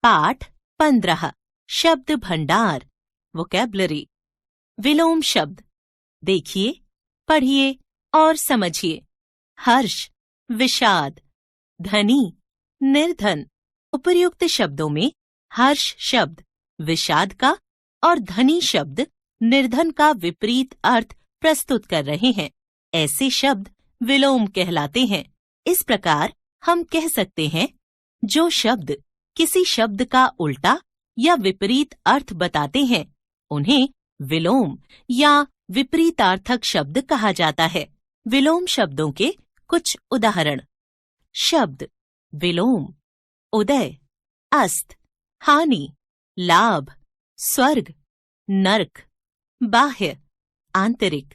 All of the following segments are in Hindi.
पाठ 15 शब्द भंडार वोकैबुलरी। विलोम शब्द देखिए, पढ़िए और समझिए। हर्ष, विषाद, धनी, निर्धन। उपर्युक्त शब्दों में हर्ष शब्द विषाद का और धनी शब्द निर्धन का विपरीत अर्थ प्रस्तुत कर रहे हैं। ऐसे शब्द विलोम कहलाते हैं। इस प्रकार हम कह सकते हैं, जो शब्द किसी शब्द का उल्टा या विपरीत अर्थ बताते हैं, उन्हें विलोम या विपरीतार्थक शब्द कहा जाता है। विलोम शब्दों के कुछ उदाहरण। शब्द विलोम: उदय, अस्त, हानि, लाभ, स्वर्ग, नरक, बाह्य, आंतरिक,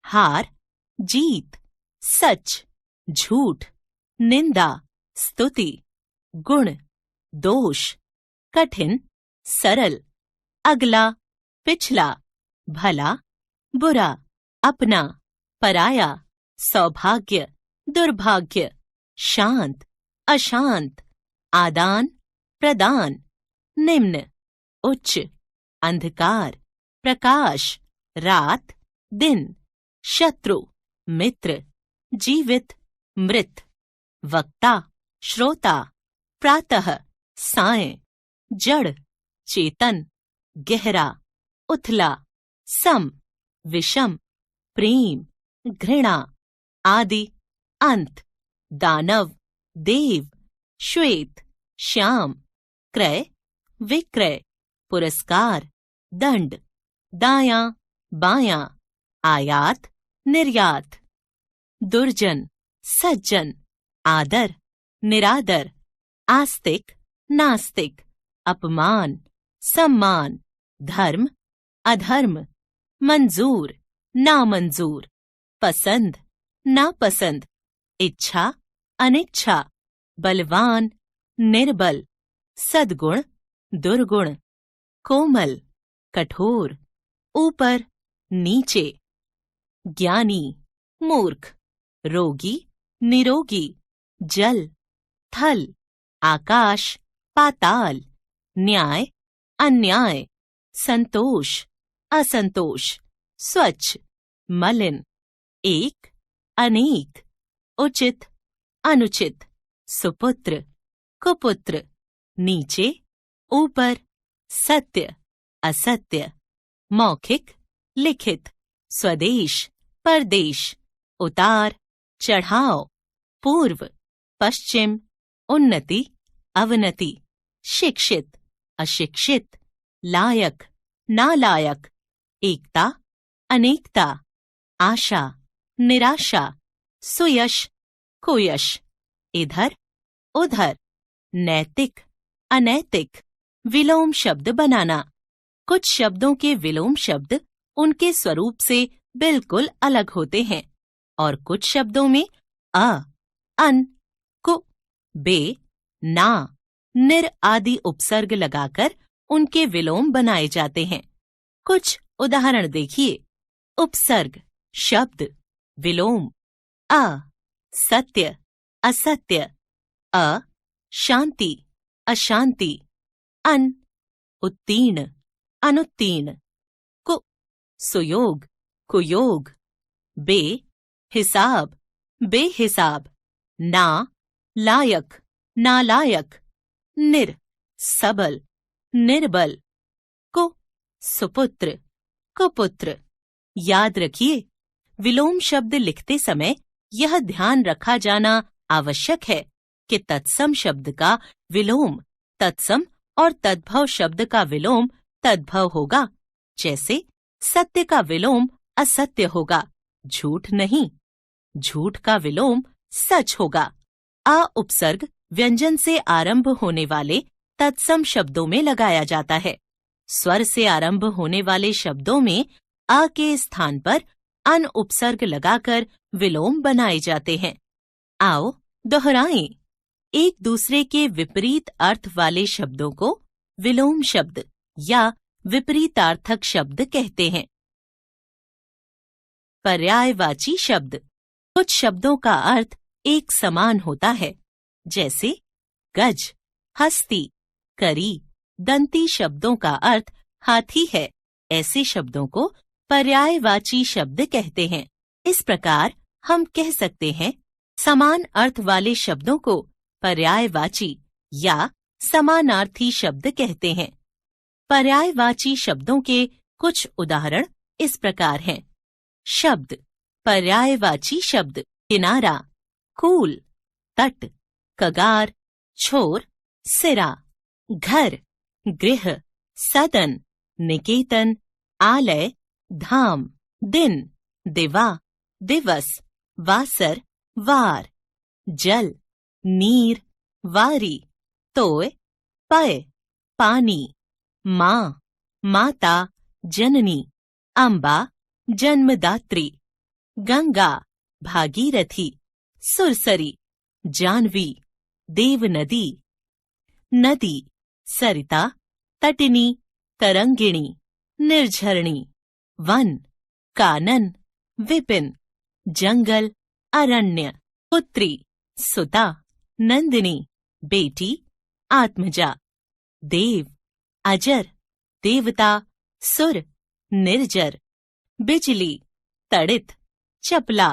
हार, जीत, सच, झूठ, निंदा, स्तुति, गुण, दोष, कठिन, सरल, अगला, पिछला, भला, बुरा, अपना, पराया, सौभाग्य, दुर्भाग्य, शांत, अशांत, आदान, प्रदान, निम्न, उच्च, अंधकार, प्रकाश, रात, दिन, शत्रु, मित्र, जीवित, मृत, वक्ता, श्रोता, प्रातः, सायं, जड़, चेतन, गहरा, उथला, सम, विषम, प्रेम, घृणा, आदि, अंत, दानव, देव, श्वेत, श्याम, क्रय, विक्रय, पुरस्कार, दंड, दायां, बायां, आयात, निर्यात, दुर्जन, सज्जन, आदर, निरादर, आस्तिक, नास्तिक, अपमान, सम्मान, धर्म, अधर्म, मंजूर, नामंजूर, पसंद, नापसंद, इच्छा, अनिच्छा, बलवान, निर्बल, सद्गुण, दुर्गुण, कोमल, कठोर, ऊपर, नीचे, ज्ञानी, मूर्ख, रोगी, निरोगी, जल, थल, आकाश, पाताल, न्याय, अन्याय, संतोष, असंतोष, स्वच्छ, मलिन, एक, अनेक, उचित, अनुचित, सुपुत्र, कुपुत्र, नीचे, ऊपर, सत्य, असत्य, मौखिक, लिखित, स्वदेश, परदेश, उतार, चढ़ाव, पूर्व, पश्चिम, उन्नति, अवनति, शिक्षित, अशिक्षित, लायक, नालायक, एकता, अनेकता, आशा, निराशा, सुयश, कुयश, इधर, उधर, नैतिक, अनैतिक। विलोम शब्द बनाना। कुछ शब्दों के विलोम शब्द उनके स्वरूप से बिल्कुल अलग होते हैं और कुछ शब्दों में अ, अन, कु, बे, ना, निर आदि उपसर्ग लगाकर उनके विलोम बनाए जाते हैं। कुछ उदाहरण देखिए। उपसर्ग शब्द विलोम: अ, सत्य, असत्य, अ, शांति, अशांति, अन, उत्तीर्ण, अनुत्तीर्ण, कु, सुयोग, कुयोग, बे, हिसाब, बेहिसाब, ना, लायक, नालायक, निर, सबल, निर्बल, कु, सुपुत्र, कुपुत्र। याद रखिए, विलोम शब्द लिखते समय यह ध्यान रखा जाना आवश्यक है कि तत्सम शब्द का विलोम तत्सम और तद्भव शब्द का विलोम तद्भव होगा। जैसे सत्य का विलोम असत्य होगा, झूठ नहीं। झूठ का विलोम सच होगा। आ उपसर्ग व्यंजन से आरंभ होने वाले तत्सम शब्दों में लगाया जाता है। स्वर से आरंभ होने वाले शब्दों में आ के स्थान पर अन उपसर्ग लगाकर विलोम बनाए जाते हैं। आओ दोहराएं। एक दूसरे के विपरीत अर्थ वाले शब्दों को विलोम शब्द या विपरीतार्थक शब्द कहते हैं। पर्यायवाची शब्द। कुछ शब्दों का अर्थ एक समान होता है, जैसे गज, हस्ती, करी दंती शब्दों का अर्थ हाथी है। ऐसे शब्दों को पर्यायवाची शब्द कहते हैं। इस प्रकार हम कह सकते हैं, समान अर्थ वाले शब्दों को पर्यायवाची या समानार्थी शब्द कहते हैं। पर्यायवाची शब्दों के कुछ उदाहरण इस प्रकार हैं। शब्द पर्यायवाची शब्द किनारा, कूल, तट, कगार, छोर, सिरा। घर, गृह, सदन, निकेतन, आलय, धाम, दिन, दिवा, दिवस, वासर, वार। जल, नीर, वारी, तोय, पय, पानी। माँ, माता, जननी। अम्बा, जन्मदात्री। गंगा, भागीरथी। सुरसरी, जानवी, देवनदी। नदी, सरिता, तटिनी, तरंगिणी, निर्झरणी। वन, कानन, विपिन। जंगल, अरण्य। पुत्री, सुता, नंदिनी, बेटी, आत्मजा। देव, अजर, देवता, सुर, निर्जर। बिजली, तड़ित, चपला,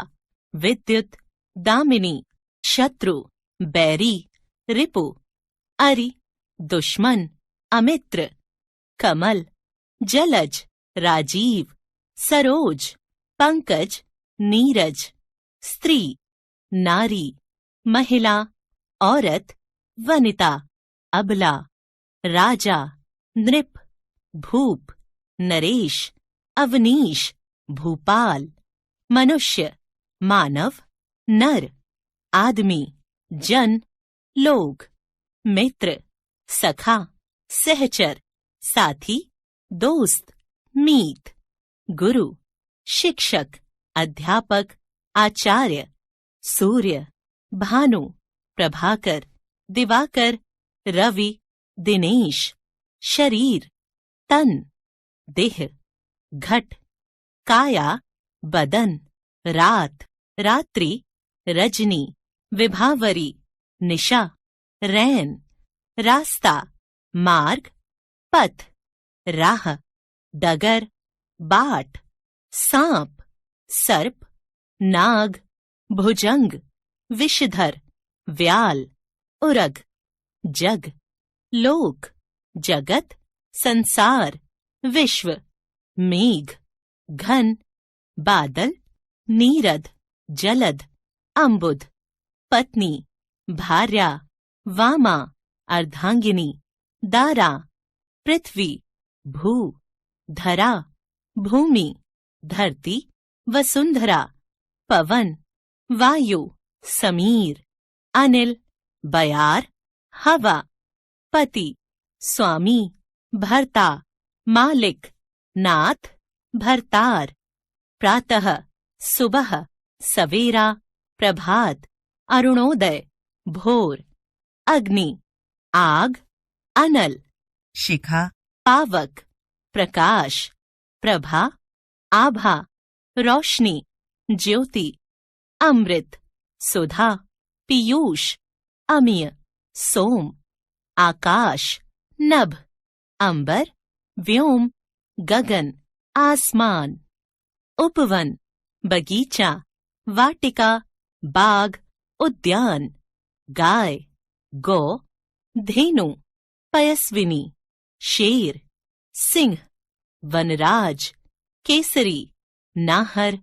विद्युत, दामिनी। शत्रु, बैरी, रिपु। अरि, दुश्मन, अमित्र। कमल, जलज, राजीव। सरोज, पंकज, नीरज। स्त्री, नारी, महिला, औरत, वनिता। अबला, राजा, नृप, भूप, नरेश, अवनीश, भूपाल। मनुष्य, मानव, नर। आदमी, जन, लोग। मित्र, सखा, सहचर, साथी, दोस्त, मीत। गुरु, शिक्षक, अध्यापक, आचार्य। सूर्य, भानु, प्रभाकर, दिवाकर, रवि, दिनेश। शरीर, तन, देह। घट, काया, बदन। रात, रात्रि, रजनी, विभावरी, निशा। रैन, रास्ता, मार्ग, पथ। राह, डगर, बाट। सांप, सर्प, नाग, भुजंग, विषधर, व्याल। उरग, जग, लोक, जगत, संसार, विश्व। मेघ, घन, बादल, नीरद, जलद, अम्बुद। पत्नी, भार्या, वामा, अर्धांगिनी, दारा। पृथ्वी, भू, धरा, भूमि, धरती, वसुंधरा। पवन, वायु, समीर। अनिल, बयार, हवा। पति, स्वामी, भर्ता, मालिक, नाथ, भरतार। प्रातः, सुबह, सवेरा, प्रभात, अरुणोदय, भोर। अग्नि, आग, अनल। शिखा, पावक, प्रकाश। प्रभा, आभा, रोशनी, ज्योति। अमृत, सुधा, पीयूष, अमीय, सोम। आकाश, नभ। अंबर, व्योम, गगन, आसमान। उपवन, बगीचा, वाटिका, बाग, उद्यान। गाय, गौ, धेनु। पयस्विनी, शेर। सिंह, वनराज, केसरी, नाहर,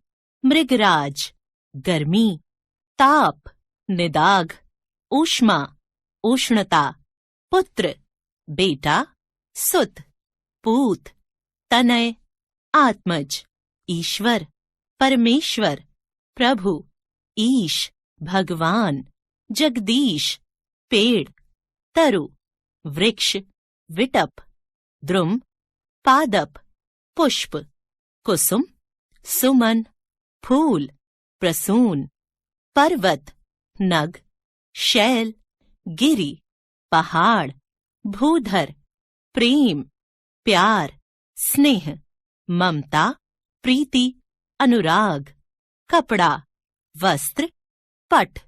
मृगराज। गर्मी, ताप, निदाघ, ऊष्मा, उष्णता। पुत्र, बेटा, सुत। पूत, तनय, आत्मज। ईश्वर, परमेश्वर। प्रभु, ईश, भगवान। जगदीश, पेड़। तरु, वृक्ष, विटप। द्रुम, पादप। पुष्प, कुसुम, सुमन। फूल, प्रसून। पर्वत, नग। शैल, गिरि, पहाड़। भूधर, प्रेम, प्यार, स्नेह। ममता, प्रीति, अनुराग। कपड़ा, वस्त्र। पट,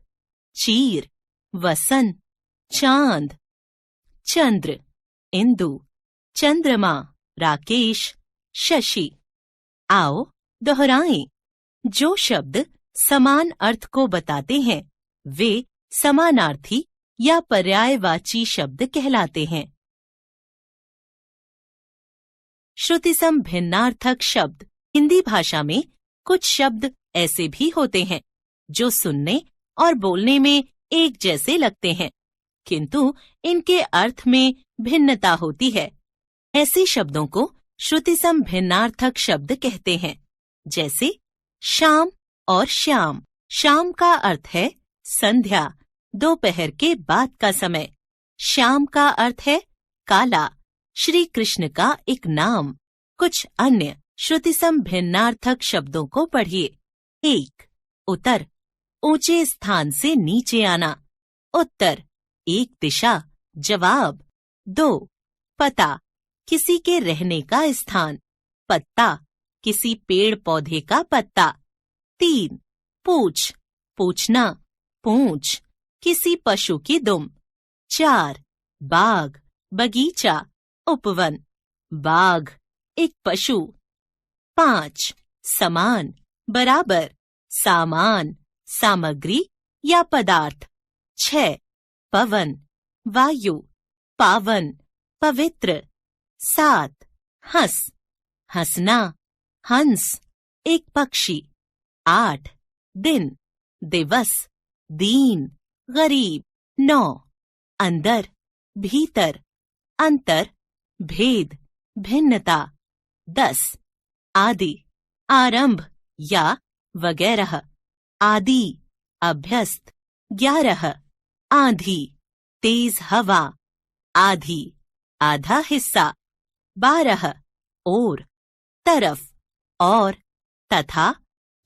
चीर, वसन, चांद। चंद्र, इंदु, चंद्रमा, राकेश, शशि। आओ दोहराएं। जो शब्द समान अर्थ को बताते हैं वे समानार्थी या पर्यायवाची शब्द कहलाते हैं। श्रुतिसम भिन्नार्थक शब्द। हिंदी भाषा में कुछ शब्द ऐसे भी होते हैं जो सुनने और बोलने में एक जैसे लगते हैं, किंतु इनके अर्थ में भिन्नता होती है। ऐसे शब्दों को श्रुतिसम भिन्नार्थक शब्द कहते हैं, जैसे शाम और श्याम। शाम का अर्थ है संध्या, दोपहर के बाद का समय। श्याम का अर्थ है काला, श्री कृष्ण का एक नाम। कुछ अन्य श्रुतिसम भिन्नार्थक शब्दों को पढ़िए। 1. उतर, ऊंचे स्थान से नीचे आना। उत्तर, एक दिशा, जवाब। 2. पता, किसी के रहने का स्थान। पत्ता, किसी पेड़ पौधे का पत्ता। 3. पूछ, पूछना, पूंछ, किसी पशु की दुम। 4. बाग, बगीचा, उपवन। बाघ, एक पशु। 5. समान, बराबर, सामान, सामग्री या पदार्थ। 6. पवन, वायु, पावन, पवित्र। 7. हंस, हंसना, हंस, एक पक्षी। 8. दिन, दिवस, दीन, गरीब। 9. अंदर, भीतर, अंतर, भेद, भिन्नता। 10. आदि, आरंभ या वगैरह। आदि, अभ्यस्त। 11. आंधी, तेज हवा। आधी, आधा हिस्सा। 12. और, तरफ, और, तथा,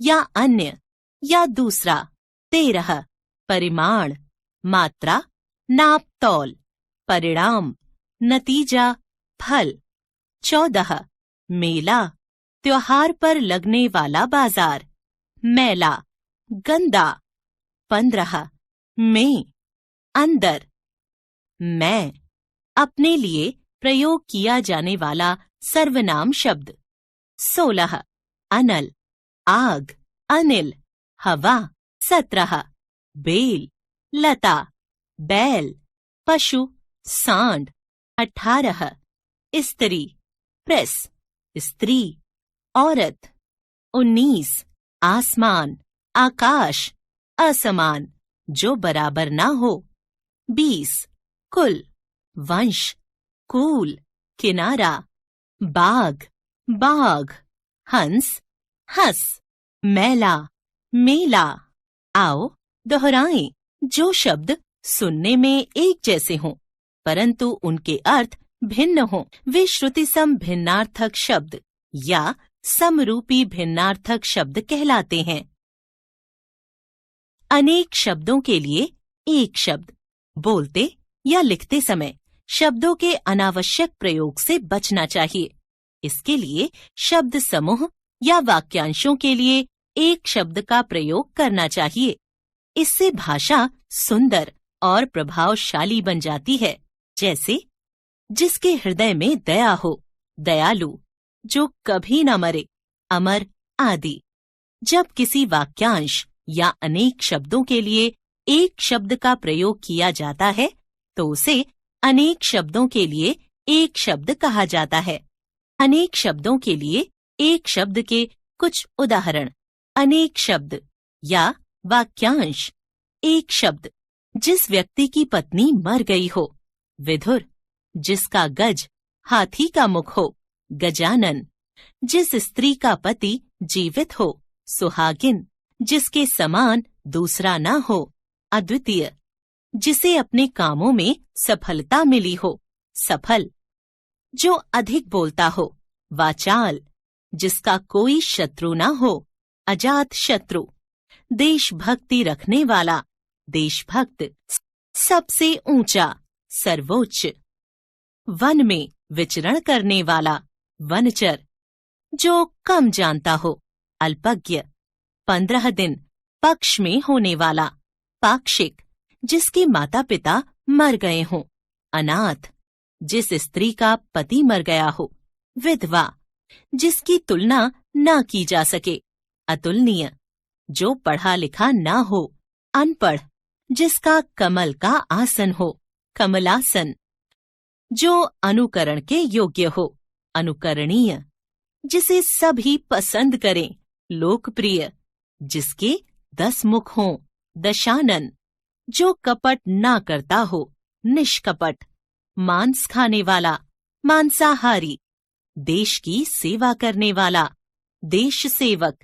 या अन्य, या दूसरा। 13. परिमाण, मात्रा, नाप तौल, परिणाम, नतीजा, फल। 14. मेला, त्योहार पर लगने वाला बाजार। मेला, गंदा। 15. में, अंदर। मैं, अपने लिए प्रयोग किया जाने वाला सर्वनाम शब्द। 16. अनल, आग, अनिल, हवा। 17. बेल, लता, बैल, पशु, सांड। 18. स्त्री, प्रेस, स्त्री, औरत। 19. आसमान, आकाश, असमान, जो बराबर ना हो। 20. कुल, वंश, कूल, किनारा। बाग, बाघ, हंस, हंस, मैला, मेला। आओ दोहराएं। जो शब्द सुनने में एक जैसे हों परंतु उनके अर्थ भिन्न हों वे श्रुतिसम भिन्नार्थक शब्द या समरूपी भिन्नार्थक शब्द कहलाते हैं। अनेक शब्दों के लिए एक शब्द। बोलते या लिखते समय शब्दों के अनावश्यक प्रयोग से बचना चाहिए। इसके लिए शब्द समूह या वाक्यांशों के लिए एक शब्द का प्रयोग करना चाहिए। इससे भाषा सुंदर और प्रभावशाली बन जाती है। जैसे जिसके हृदय में दया हो, दयालु, जो कभी न मरे, अमर आदि। जब किसी वाक्यांश या अनेक शब्दों के लिए एक शब्द का प्रयोग किया जाता है तो उसे अनेक शब्दों के लिए एक शब्द कहा जाता है। अनेक शब्दों के लिए एक शब्द के कुछ उदाहरण। अनेक शब्द या वाक्यांश। एक शब्द, जिस व्यक्ति की पत्नी मर गई हो। विधुर, जिसका गज हाथी का मुख हो। गजानन, जिस स्त्री का पति जीवित हो। सुहागिन, जिसके समान दूसरा न हो। अद्वितीय, जिसे अपने कामों में सफलता मिली हो। सफल, जो अधिक बोलता हो। वाचाल, जिसका कोई शत्रु न हो। अजात शत्रु, देशभक्ति रखने वाला। देशभक्त, सबसे ऊंचा, सर्वोच्च। वन में विचरण करने वाला। वनचर, जो कम जानता हो। अल्पज्ञ, 15 दिन पक्ष में होने वाला। पाक्षिक, जिसके माता पिता मर गए हों। अनाथ, जिस स्त्री का पति मर गया हो। विधवा, जिसकी तुलना न की जा सके। अतुलनीय, जो पढ़ा लिखा न हो। अनपढ़, जिसका कमल का आसन हो। कमलासन, जो अनुकरण के योग्य हो। अनुकरणीय, जिसे सभी पसंद करें। लोकप्रिय, जिसके 10 मुख हों। दशानन, जो कपट ना करता हो। निष्कपट, मांस खाने वाला। मांसाहारी, देश की सेवा करने वाला। देश सेवक,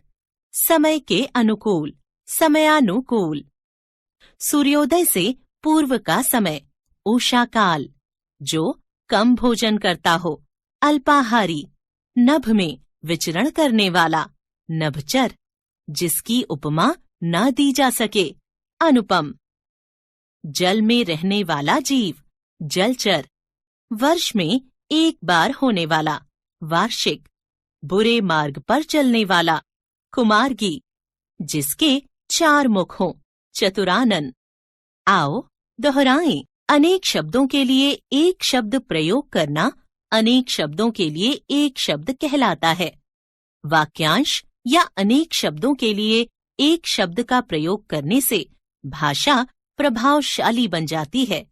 समय के अनुकूल। समयानुकूल। सूर्योदय से पूर्व का समय। उषा काल, जो कम भोजन करता हो। अल्पाहारी, नभ में विचरण करने वाला। नभचर, जिसकी उपमा न दी जा सके। अनुपम, जल में रहने वाला जीव। जलचर, वर्ष में एक बार होने वाला। वार्षिक, बुरे मार्ग पर चलने वाला। कुमार्गी, जिसके 4 मुख हों। चतुरानन। आओ दोहराएं। अनेक शब्दों के लिए एक शब्द प्रयोग करना अनेक शब्दों के लिए एक शब्द कहलाता है। वाक्यांश या अनेक शब्दों के लिए एक शब्द का प्रयोग करने से भाषा प्रभावशाली बन जाती है।